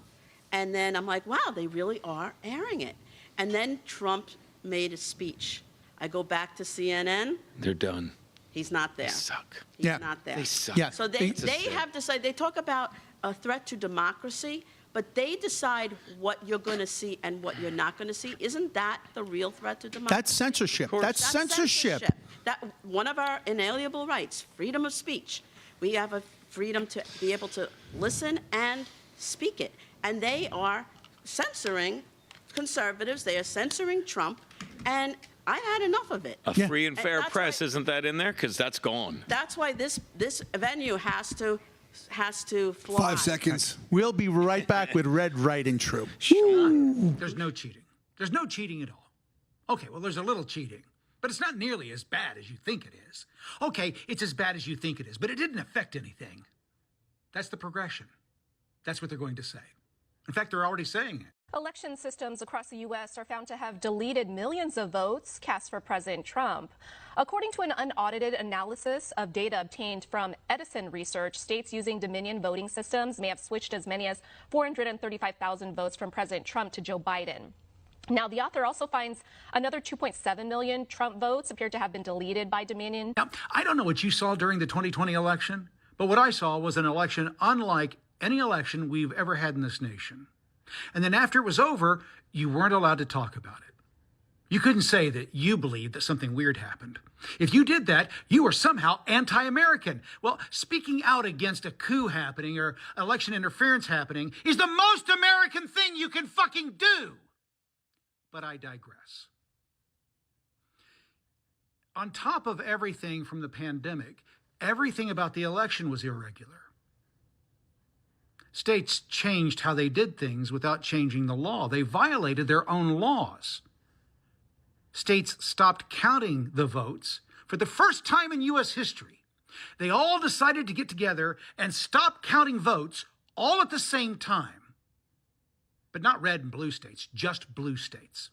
And then I'm like, wow, they really are airing it. And then Trump made a speech. I go back to CNN. They're done. He's not there. They suck. He's not there. They suck. Yeah. So they have decided, they talk about a threat to democracy, but they decide what you're going to see and what you're not going to see. Isn't that the real threat to democracy? That's censorship. That's censorship. That one of our inalienable rights, freedom of speech. We have a freedom to be able to listen and speak it. And they are censoring conservatives. They are censoring Trump. And I had enough of it. A free and fair press, isn't that in there? Because that's gone. That's why this venue has to fly. 5 seconds. We'll be right back with Red, Right, and True. There's no cheating. There's no cheating at all. Okay, well, there's a little cheating, but it's not nearly as bad as you think it is. Okay, it's as bad as you think it is, but it didn't affect anything. That's the progression. That's what they're going to say. In fact, they're already saying it. Election systems across the U.S. are found to have deleted millions of votes cast for President Trump. According to an unaudited analysis of data obtained from Edison Research, states using Dominion voting systems may have switched as many as 435,000 votes from President Trump to Joe Biden. Now, the author also finds another 2.7 million Trump votes appear to have been deleted by Dominion. Now, I don't know what you saw during the 2020 election, but what I saw was an election unlike any election we've ever had in this nation. And then after it was over, you weren't allowed to talk about it. You couldn't say that you believed that something weird happened. If you did that, you were somehow anti-American. Well, speaking out against a coup happening or election interference happening is the most American thing you can fucking do. But I digress. On top of everything from the pandemic, everything about the election was irregular. States changed how they did things without changing the law. They violated their own laws. States stopped counting the votes for the first time in U.S. history. They all decided to get together and stop counting votes all at the same time. But not red and blue states, just blue states.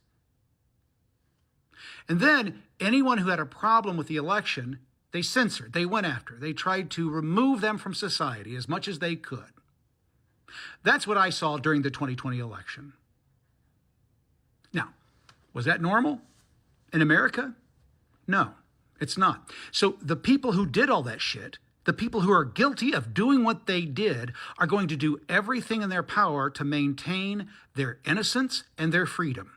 And then anyone who had a problem with the election, they censored, they went after, they tried to remove them from society as much as they could. That's what I saw during the 2020 election. Now, was that normal in America? No, it's not. So the people who did all that shit, the people who are guilty of doing what they did, are going to do everything in their power to maintain their innocence and their freedom.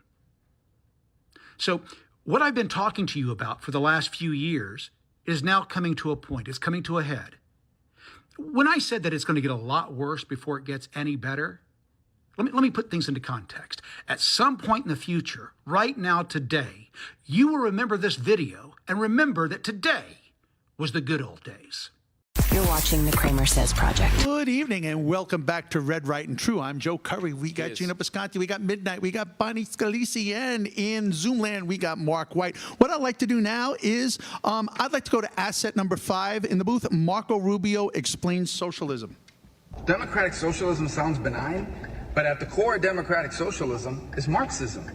So what I've been talking to you about for the last few years is now coming to a point. It's coming to a head. When I said that it's going to get a lot worse before it gets any better, let me put things into context. At some point in the future, right now, today, you will remember this video and remember that today was the good old days. You're watching the Kramer Says Project. Good evening and welcome back to Red, Right, and True. I'm Joe Curry. We got Gina Bisconti. We got Midnight. We got Bonnie Scalisi. And in Zoomland, we got Mark White. What I'd like to do now is I'd like to go to asset number 5 in the booth. Marco Rubio explains socialism. Democratic socialism sounds benign, but at the core of democratic socialism is Marxism.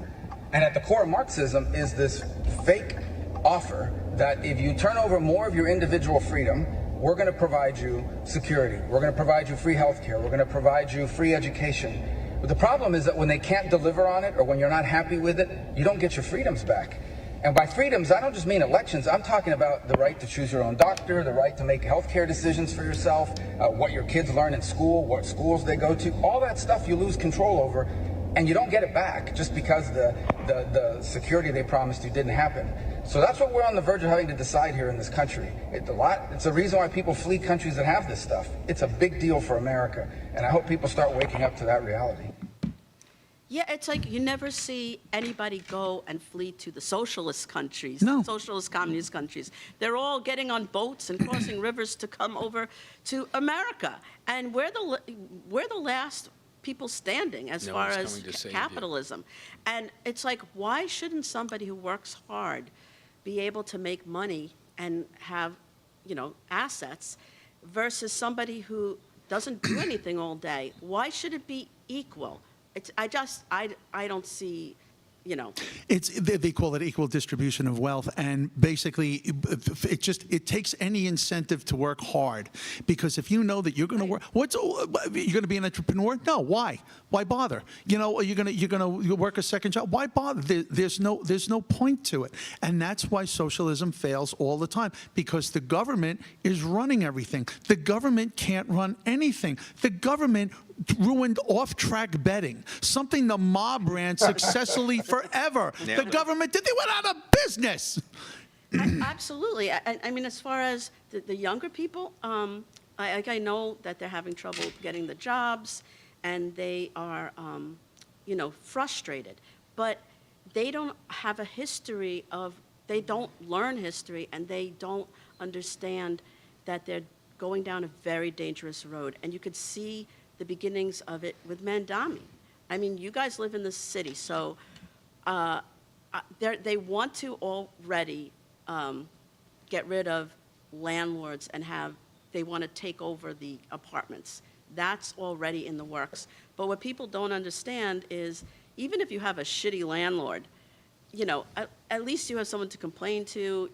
And at the core of Marxism is this fake offer that if you turn over more of your individual freedom, we're going to provide you security. We're going to provide you free health care. We're going to provide you free education. But the problem is that when they can't deliver on it or when you're not happy with it, you don't get your freedoms back. And by freedoms, I don't just mean elections. I'm talking about the right to choose your own doctor, the right to make healthcare decisions for yourself, what your kids learn in school, what schools they go to. All that stuff you lose control over, and you don't get it back just because the security they promised you didn't happen. So that's what we're on the verge of having to decide here in this country. It's a reason why people flee countries that have this stuff. It's a big deal for America, and I hope people start waking up to that reality. Yeah, it's like you never see anybody go and flee to the socialist countries, No. socialist communist countries. They're all getting on boats and crossing rivers to come over to America. And we're the last people standing as No far one's as coming to save you. capitalism. And it's like, why shouldn't somebody who works hard be able to make money and have, assets versus somebody who doesn't do anything all day? Why should it be equal? I don't see, They call it equal distribution of wealth, and basically, it takes any incentive to work hard, because if you know that you're going to work, you're going to be an entrepreneur? No, why? Why bother? You're going to work a second job? Why bother? There's no point to it, and that's why socialism fails all the time, because the government is running everything. The government can't run anything. The government ruined off-track betting, something the mob ran successfully forever. The government they went out of business. Absolutely. I mean, as far as the younger people, I know that they're having trouble getting the jobs, and they are, frustrated. But they don't have a history they don't learn history, and they don't understand that they're going down a very dangerous road. And you could see the beginnings of it with Mandami. I mean, you guys live in the city, so they want to already get rid of landlords and they want to take over the apartments. That's already in the works. But what people don't understand is, even if you have a shitty landlord, at least you have someone to complain to.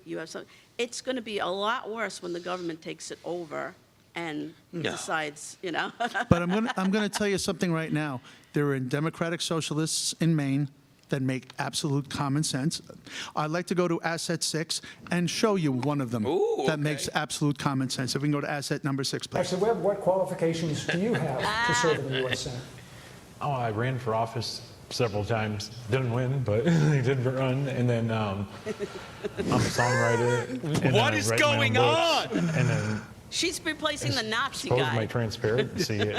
It's going to be a lot worse when the government takes it over and decides, But I'm going to tell you something right now. There are Democratic Socialists in Maine that make absolute common sense. I'd like to go to asset 6 and show you one of them that makes absolute common sense. If we can go to asset number 6, please. Actually, what qualifications do you have to serve in the U.S. Senate? Oh, I ran for office several times. Didn't win, but I did run. And then I'm a songwriter. And What I is write my own going books. on? And then She's replacing the Nazi expose guy. my transparency.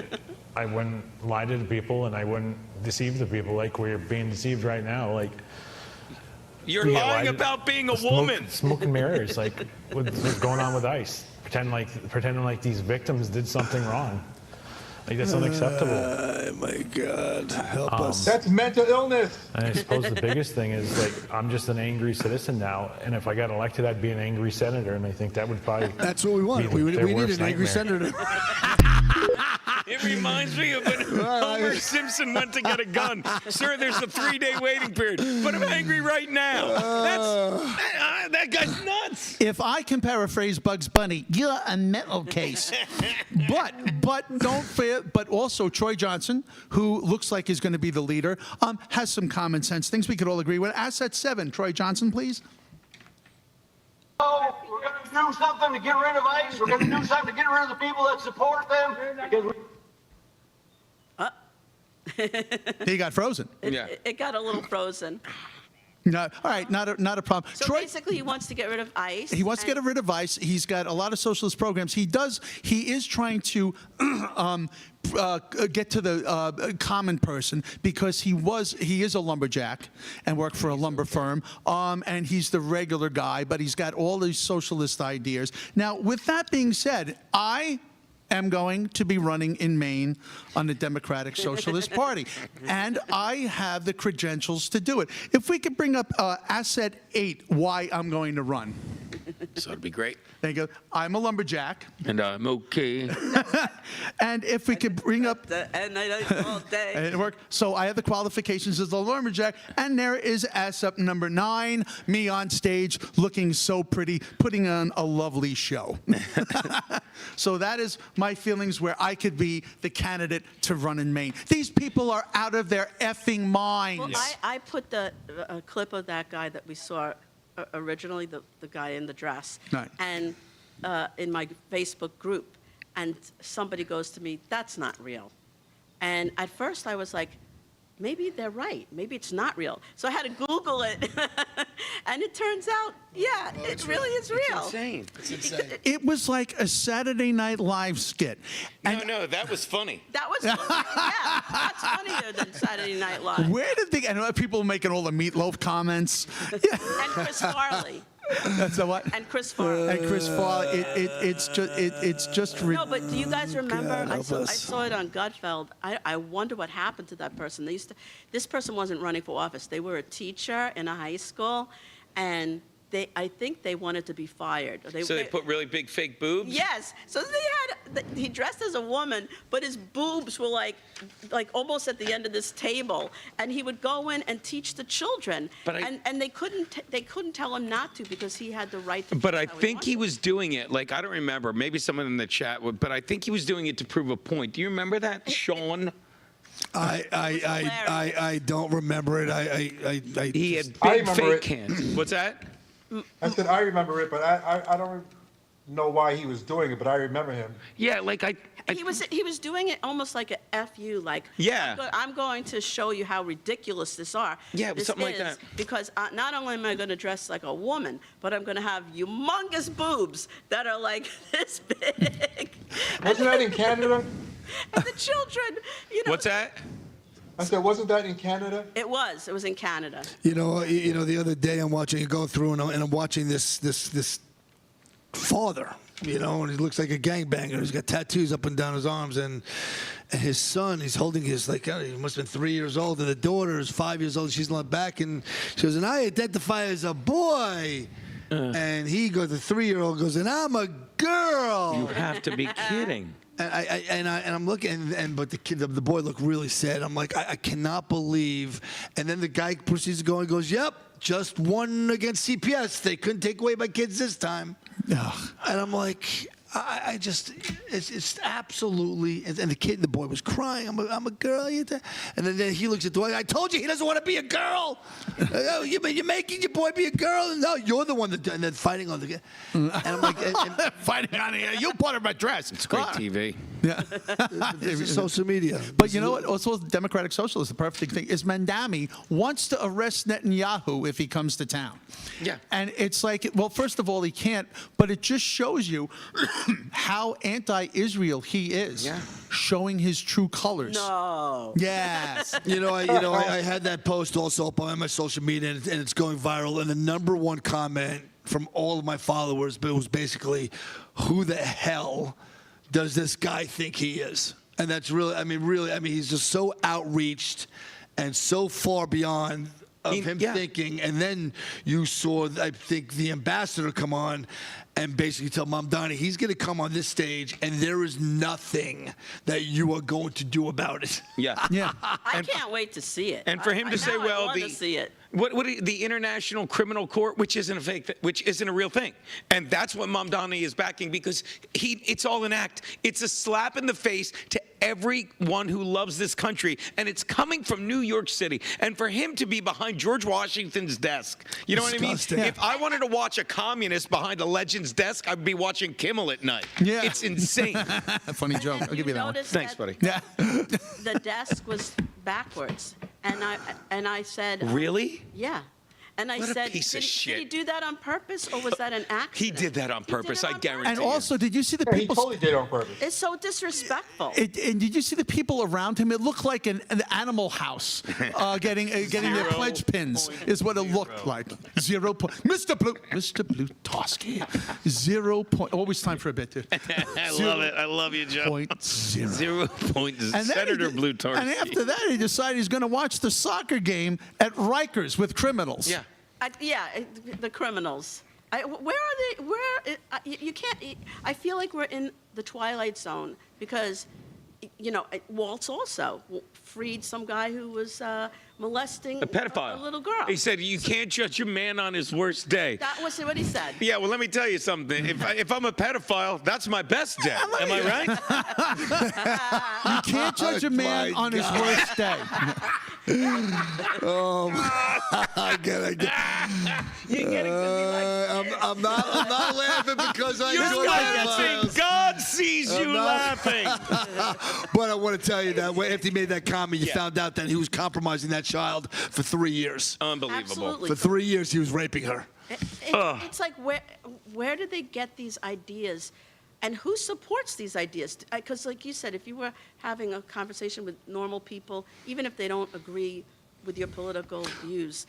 I wouldn't lie to the people, and I wouldn't deceive the people like we're being deceived right now. Like, You're yeah, lying about being a woman. Smoke and mirrors, like what's going on with ICE. Pretending like these victims did something wrong. Like, that's unacceptable. Oh my God, help us. That's mental illness. And I suppose the biggest thing is, like, I'm just an angry citizen now, and if I got elected, I'd be an angry senator, and I think that would probably That's what we want. We need an angry senator. It reminds me of when Homer Simpson went to get a gun. Sir, there's a 3-day waiting period, but I'm angry right now. That guy's nuts. If I can paraphrase Bugs Bunny, you're a mental case. But don't fear. But also Troy Johnson, who looks like he's going to be the leader, has some common sense things we could all agree with. Asset 7, Troy Johnson, please. Oh, we're going to do something to get rid of ICE. We're going to do something to get rid of the people that support them. Because He got frozen. It got a little frozen. No, all right, not a problem. So basically, he wants to get rid of ICE. He wants to get rid of ICE. He's got a lot of socialist programs. He is trying to get to the common person, because he is a lumberjack and worked for a lumber firm, and he's the regular guy, but he's got all these socialist ideas. Now, with that being said, I am going to be running in Maine on the Democratic Socialist Party, and I have the credentials to do it. If we could bring up asset 8, why I'm going to run. So it'd be great. There you go. I'm a lumberjack. And I'm okay. And if we could bring up And all day. and it worked. So I have the qualifications as the lumberjack, and there is ass up number 9, me on stage looking so pretty, putting on a lovely show. So that is my feelings where I could be the candidate to run in Maine. These people are out of their effing minds. Well, I put the clip of that guy that we saw originally, the guy in the dress, Right. and in my Facebook group, and somebody goes to me, "That's not real." And at first I was like, maybe they're right. Maybe it's not real. So I had to Google it, and it turns out, yeah, it really is real. It's insane. It's insane. It was like a Saturday Night Live skit. No, that was funny. That was funny. Yeah, that's funnier than Saturday Night Live. Where did they, and people making all the meatloaf comments? And Chris Farley. That's the what? And Chris Farley. And Chris Farley, it's just No, but do you guys remember? God, I help saw, I us. saw it on Gutfeld. I wonder what happened to that person. This person wasn't running for office. They were a teacher in a high school, and I think they wanted to be fired. So they put really big fake boobs? Yes. So he dressed as a woman, but his boobs were like almost at the end of this table, and he would go in and teach the children, and they couldn't tell him not to because he had the right to. But I think he was doing it, like, I don't remember, maybe someone in the chat would, but I think he was doing it to prove a point. Do you remember that, Sean? I don't remember it. He had I big remember fake it. hands. What's that? I said I remember it, but I don't know why he was doing it, but I remember him. Yeah, like He was doing it almost like a FU, like, Yeah. I'm going to show you how ridiculous this are. Yeah, this something like is, that. Because not only am I going to dress like a woman, but I'm going to have humongous boobs that are like this big. Wasn't that in Canada? And the children, What's that? I said, wasn't that in Canada? It was in Canada. You know, the other day I'm watching it go through, and I'm watching this father, and he looks like a gangbanger. He's got tattoos up and down his arms, and his son, he's holding his, he must have been 3 years old, and the daughter is 5 years old. She's on the back, and she goes, and I identify as a boy. And he goes, the 3-year-old goes, and I'm a girl. You have to be kidding. And I'm looking, but the boy looked really sad. I'm like, I cannot believe. And then the guy proceeds to go and goes, yep, just won against CPS. They couldn't take away my kids this time. Ugh. And I'm like, it's absolutely. And the boy was crying. I'm a girl. And then he looks at the boy. I told you he doesn't want to be a girl. Oh, you're making your boy be a girl. No, you're the one that. And then fighting on the. And I'm like, fighting on it. You part of my dress. It's great TV. Yeah. this is social media. But you know what? Also, the Democratic Socialist, the perfect thing is Mandami wants to arrest Netanyahu if he comes to town. Yeah. And it's like, well, first of all, he can't, but it just shows you how anti-Israel he is. Yeah. Showing his true colors. No. Yes. I had that post also up on my social media, and it's going viral. And the number one comment from all of my followers, but it was basically, "Who the hell does this guy think he is?" And that's really, he's just so outreached and so far beyond of him thinking. And then you saw, I think, the ambassador come on and basically tell Mamdani he's going to come on this stage, and there is nothing that you are going to do about it. Yeah. Yeah. I can't wait to see it. And for him to say, now I well, want to see it. the International Criminal Court, which isn't a real thing, and that's what Mamdani is backing, because it's all an act. It's a slap in the face to everyone who loves this country, and it's coming from New York City. And for him to be behind George Washington's desk, you know Disgusting. what I mean? If I wanted to watch a communist behind a legend's desk, I'd be watching Kimmel at night. Yeah. It's insane. Funny joke. I'll give you that one. Notice Thanks, that buddy. Yeah. The desk was backwards, and I said, Really? yeah. And I What a said, piece of did he shit. do that on purpose, or was that an accident? He did that on purpose, I guarantee And you. also, did you see the Yeah, he people? totally did it on purpose. It's so disrespectful. And did you see the people around him? It looked like an Animal House getting their pledge pins is what it looked like. 0 point. Mr. Blutowski. 0 point. Always time for a bit, too. I love it. I love you, Joe. 0.0. 0 point. And then Senator he, Blutowski. And after that, he decided he's going to watch the soccer game at Rikers with criminals. Yeah. Yeah, the criminals. Where are they? Where you can't. I feel like we're in the twilight zone because, Waltz also freed some guy who was molesting A pedophile. a little girl. He said, you can't judge a man on his worst day. That was what he said. Yeah, well, let me tell you something. If I'm a pedophile, that's my best day. Am I right? You can't judge a man on his worst day. I get it. You get it. I'm not laughing because I You're enjoy laughing. pedophiles. God sees you laughing. But I want to tell you that after he made that comment, you found out that he was compromising that child for 3 years. Unbelievable. Absolutely. For 3 years, he was raping her. It's like where did they get these ideas, and who supports these ideas? Because, like you said, if you were having a conversation with normal people, even if they don't agree with your political views.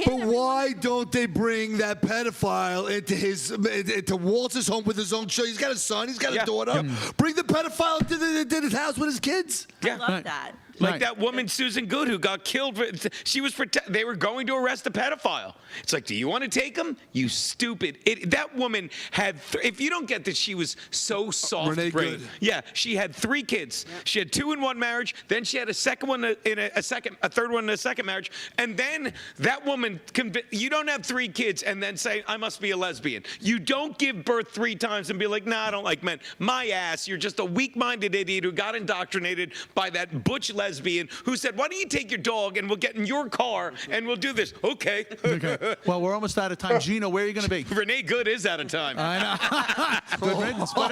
But why don't they bring that pedophile into Walter's home with his own children? He's got a son. He's got a daughter. Bring the pedophile to his house with his kids. I love that. Like that woman, Susan Good, who got killed. She was they were going to arrest a pedophile. It's like, do you want to take him? You stupid. That woman had, if you don't get this, she was so soft-brained. Good. Yeah, she had 3 kids. She had 2 in one marriage. Then she had a second one a third one in a second marriage. And then that woman, you don't have 3 kids and then say, I must be a lesbian. You don't give birth 3 times and be like, nah, I don't like men. My ass, you're just a weak-minded idiot who got indoctrinated by that butch lesbian who said, why don't you take your dog and we'll get in your car and we'll do this. Okay. Well, we're almost out of time. Gino, where are you going to be? Renee Good is out of time. I know. Good riddance. But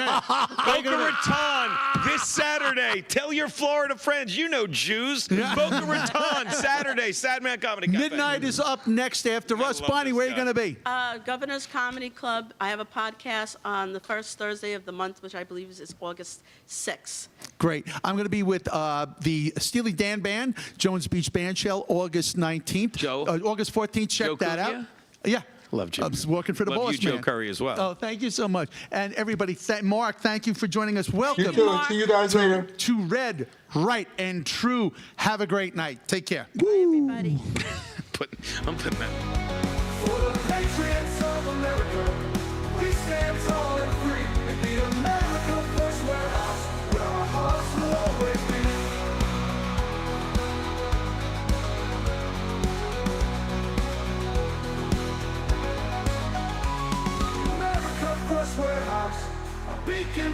Boca Raton this Saturday. Tell your Florida friends. You know Jews. Boca Raton Saturday. Sadman Comedy Cafe. Midnight is up next after us. Bonnie, where are you going to be? Governor's Comedy Club. I have a podcast on the first Thursday of the month, which I believe is August 6th. Great. I'm going to be with the Steely Dan Band, Jones Beach Band Shell, August 19th. August 14th. Check that out. Yeah. Love Joe. I was working for the Love boss, you, Joe man. Curry, as well. Oh, thank you so much. And everybody, Mark, thank you for joining us. Welcome. You too. See you guys later. To Red, Right, and True. Have a great night. Take care. Bye, everybody. I'm putting that. For the patriots of America, we stand tall and